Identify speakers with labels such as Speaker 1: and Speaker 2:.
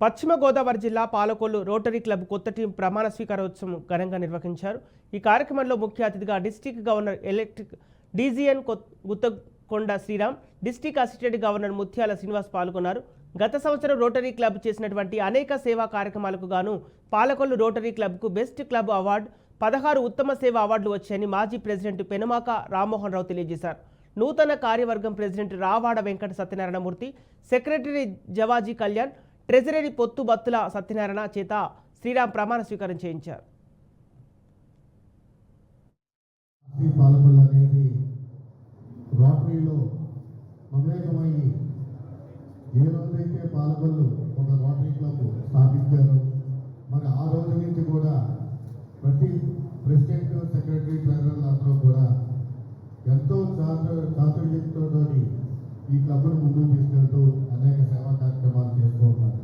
Speaker 1: పశ్చిమ గోదావరి జిల్లా Palakollu rotary club కొత్త టీం ప్రమాణ స్వీకారోత్సవం ఘనంగా నిర్వహించారు. ఈ కార్యక్రమంలో ముఖ్య అతిథిగా district governor electric DGN Guttakonda Sriram, district assistant governor Mutyala Srinivas పాల్గొన్నారు. గత సంవత్సరం రోటరీ క్లబ్ చేసినటువంటి అనేక సేవా కార్యక్రమాలకు గాను పాలకొల్లు రోటరీ క్లబ్కు బెస్ట్ క్లబ్ అవార్డు, 16 ఉత్తమ సేవా అవార్డులు వచ్చాయని మాజీ ప్రెసిడెంట్ పెనుమాక రామ్మోహన్ రావు తెలియజేశారు. నూతన కార్యవర్గం president Ravada Venkata Satyanarayana Murthy, secretary Javaji Kalyan, treasury పొత్తు బత్తుల సత్యనారాయణ చేత శ్రీరామ్ ప్రమాణ స్వీకారం చేయించారు.
Speaker 2: రోటరీలో మమేకమయ్యి ఏ రోజైతే పాలకొల్లు ఒక రోటరీ క్లబ్ స్థాపించారో మరి ఆ రోజు నుంచి కూడా ప్రతి ప్రెసిడెంట్, సెక్రటరీ, ట్రెజరర్లు అందరూ కూడా ఎంతో చాతుర్యంతో ఈ క్లబ్ను ముందుకు తీసుకెళ్తూ అనేక సేవా కార్యక్రమాలు చేస్తూ ఉన్నారు.